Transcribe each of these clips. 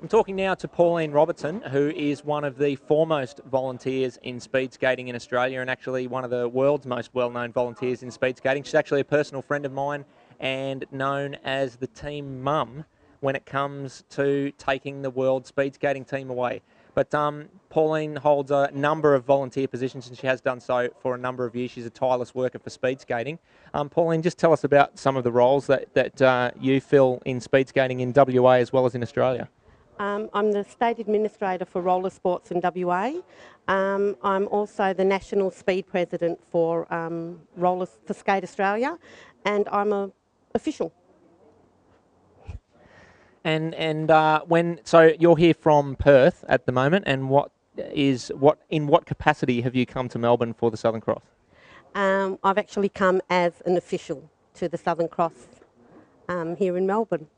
I'm talking now to Pauline Robertson, who is one of the foremost volunteers in speed skating in Australia and actually one of the world's most well-known volunteers in speed skating. She's actually a personal friend of mine and known as the team mum when it comes to taking the world speed skating team away. But Pauline holds a number of volunteer positions and she has done so for a number of years. She's a tireless worker for speed skating. Pauline, just tell us about some of the roles that you fill in speed skating in WA as well as in Australia. I'm the State Administrator for Roller Sports in WA. I'm also the National Speed President for Skate Australia, and I'm an official. So you're here from Perth at the moment, and in what capacity have you come to Melbourne for the Southern Cross? I've actually come as an official to the Southern Cross here in Melbourne.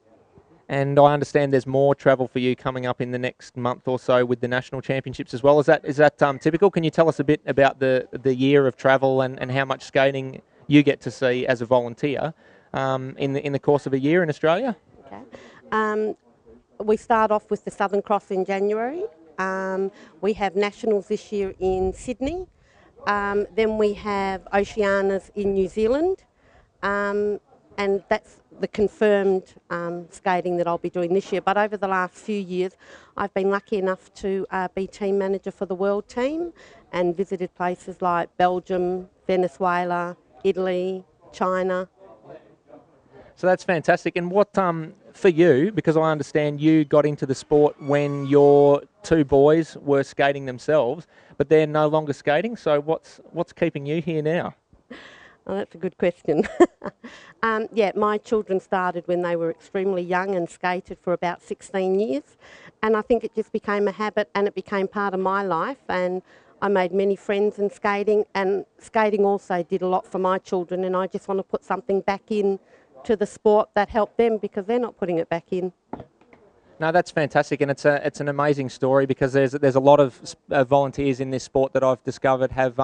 And I understand there's more travel for you coming up in the next month or so with the national championships as well. Is that typical? Can you tell us a bit about the year of travel and how much skating you get to see as a volunteer in the course of a year in Australia? Okay. We start off with the Southern Cross in January. We have nationals this year in Sydney. Then we have Oceanias in New Zealand. And that's the confirmed skating that I'll be doing this year. But over the last few years, I've been lucky enough to be team manager for the world team and visited places like Belgium, Venezuela, Italy, China. So that's fantastic. And what, for you, because I understand you got into the sport when your two boys were skating themselves, but they're no longer skating. So what's keeping you here now? Oh, that's a good question. Yeah, my children started when they were extremely young and skated for about 16 years. And I think it just became a habit and it became part of my life. And I made many friends in skating, and skating also did a lot for my children. And I just want to put something back in to the sport that helped them because they're not putting it back in. No, that's fantastic, and it's an amazing story because there's a lot of volunteers in this sport that I've discovered have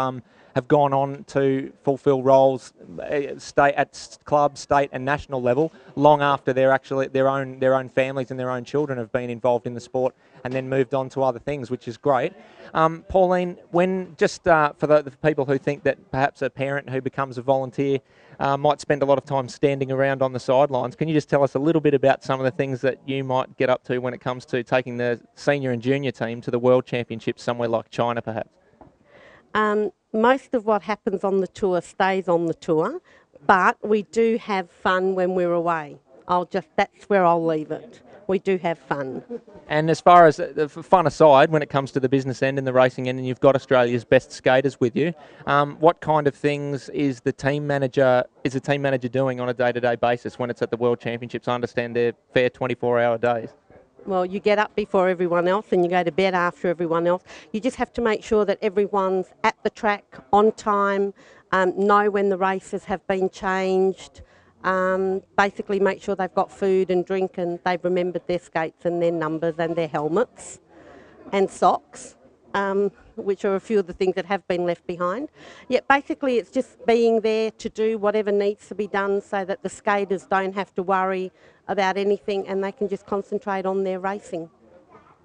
gone on to fulfil roles at club, state, and national level long after their own families and their own children have been involved in the sport and then moved on to other things, which is great. Pauline, for the people who think that perhaps a parent who becomes a volunteer might spend a lot of time standing around on the sidelines, can you just tell us a little bit about some of the things that you might get up to when it comes to taking the senior and junior team to the World Championships somewhere like China, perhaps? Most of what happens on the tour stays on the tour, but we do have fun when we're away. That's where I'll leave it. We do have fun. And as far as the fun aside, when it comes to the business end and the racing end, and you've got Australia's best skaters with you, what kind of things is the team manager doing on a day-to-day basis when it's at the World Championships? I understand they're fair 24-hour days. Well, you get up before everyone else and you go to bed after everyone else. You just have to make sure that everyone's at the track on time, know when the races have been changed, basically make sure they've got food and drink and they've remembered their skates and their numbers and their helmets and socks, which are a few of the things that have been left behind. Yeah, basically it's just being there to do whatever needs to be done so that the skaters don't have to worry about anything and they can just concentrate on their racing.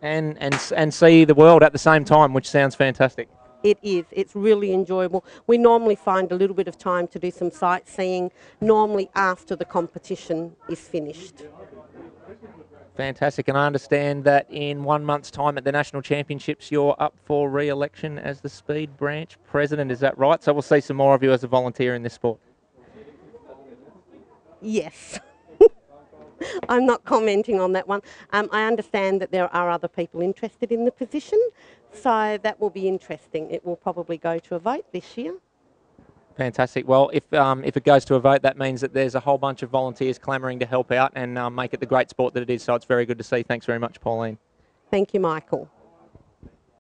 And see the world at the same time, which sounds fantastic. It is. It's really enjoyable. We normally find a little bit of time to do some sightseeing, normally after the competition is finished. Fantastic. And I understand that in 1 month's time at the National Championships, you're up for re-election as the Speed Branch President. Is that right? So we'll see some more of you as a volunteer in this sport. Yes. I'm not commenting on that one. I understand that there are other people interested in the position, so that will be interesting. It will probably go to a vote this year. Fantastic. Well, if it goes to a vote, that means that there's a whole bunch of volunteers clamouring to help out and make it the great sport that it is, so it's very good to see. Thanks very much, Pauline. Thank you, Michael.